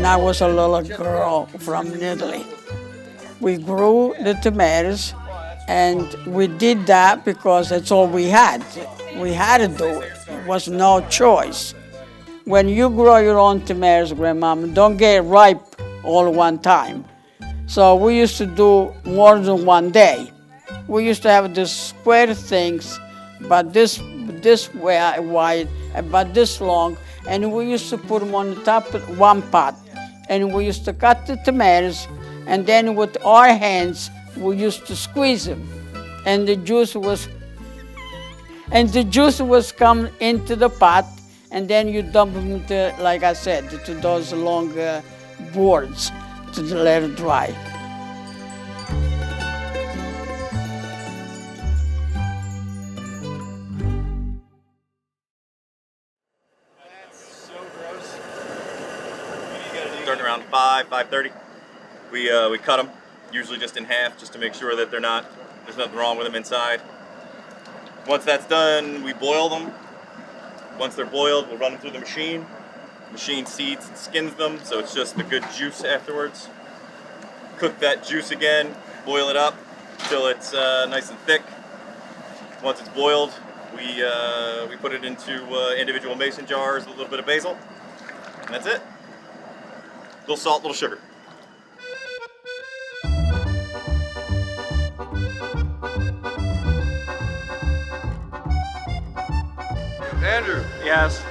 when I was a little girl from Italy. We grew the tomatoes, and we did that because that's all we had. We had to do it. It was no choice. When you grow your own tomatoes, Grandmama, don't get ripe all one time. So we used to do more than one day. We used to have these square things, but this wide, about this long, and we used to put them on the top of one pot. And we used to cut the tomatoes, and then with our hands, we used to squeeze them. And the juice was come into the pot, and then you dump them into, like I said, to those long boards to let it dry. Starting around 5:30. We cut them, usually just in half, just to make sure that there's nothing wrong with them inside. Once that's done, we boil them. Once they're boiled, we'll run them through the machine. Machine seeds and skins them, so it's just the good juice afterwards. Cook that juice again, boil it up till it's nice and thick. Once it's boiled, we put it into individual mason jars with a little bit of basil, and that's it. Little salt, little sugar. Andrew. Yes.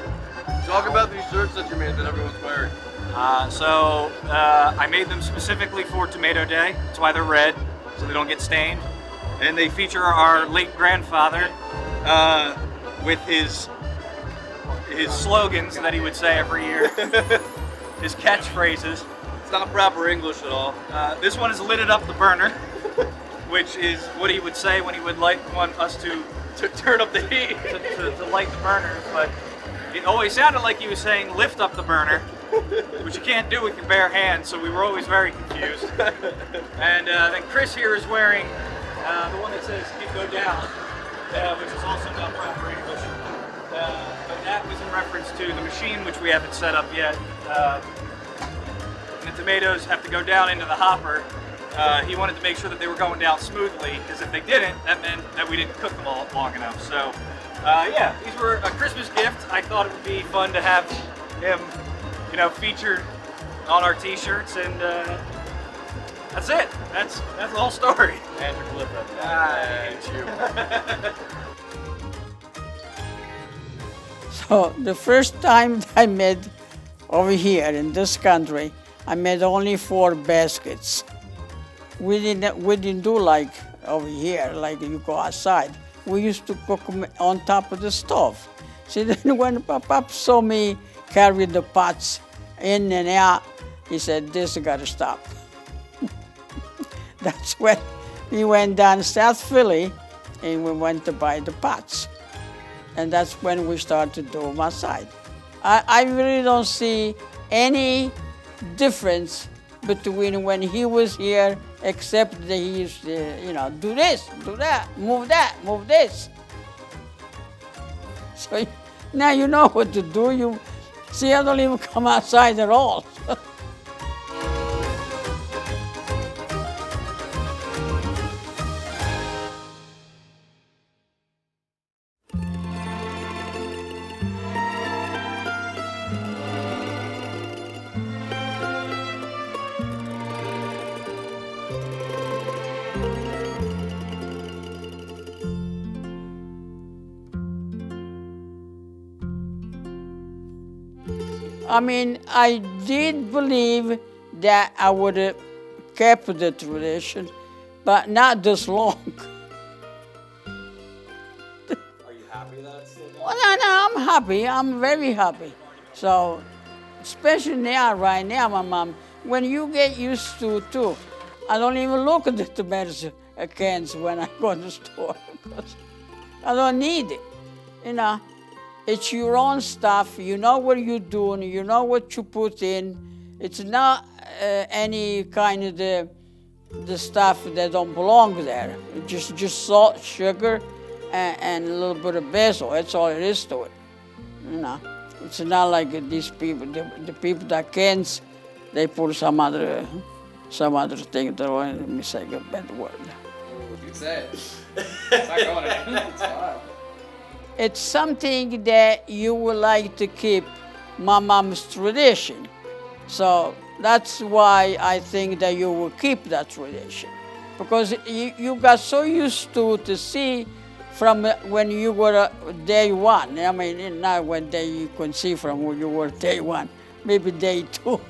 Talk about these shirts that you made that everyone's wearing. I made them specifically for Tomato Day. That's why they're red, so they don't get stained. And they feature our late grandfather with his slogans that he would say every year. His catchphrases. It's not proper English at all. This one is lit it up the burner, which is what he would say when he would want us to Turn up the heat. to light the burners, but it always sounded like he was saying lift up the burner, which you can't do with your bare hands, so we were always very confused. And then Chris here is wearing the one that says "It Go Down," which is also not proper English. But that was in reference to the machine, which we haven't set up yet. And the tomatoes have to go down into the hopper. He wanted to make sure that they were going down smoothly, because if they didn't, that meant that we didn't cook them all long enough. So, yeah, these were a Christmas gift. I thought it would be fun to have him, featured on our T-shirts, and that's it. That's the whole story. Andrew Clifford. So the first time I made over here in this country, I made only 4 baskets. We didn't do like over here, like you go outside. We used to cook them on top of the stove. See, then when Papa saw me carry the pots in and out, he said, "This got to stop." That's when we went down South Philly and we went to buy the pots. And that's when we started to do them outside. I really don't see any difference between when he was here, except that he used to, do this, do that, move this. So now you know what to do. You see, I don't even come outside at all. I mean, I did believe that I would have kept the tradition, but not this long. Are you happy that it's still Well, no, I'm happy. I'm very happy. So, especially now, right now, my mom, when you get used to it too, I don't even look at the tomatoes cans when I go to the store because I don't need it, It's your own stuff. You know what you're doing. You know what you put in. It's not any kind of the stuff that don't belong there. Just salt, sugar, and a little bit of basil. That's all it is to it. It's not like these people, the people that cans they put some other thing there. Let me say a bad word. You say it. It's not going in. It's fine. It's something that you would like to keep my mom's tradition. So that's why I think that you will keep that tradition. Because you got so used to see from when you were day one. I mean, not when day you can see from when you were day one, maybe day two.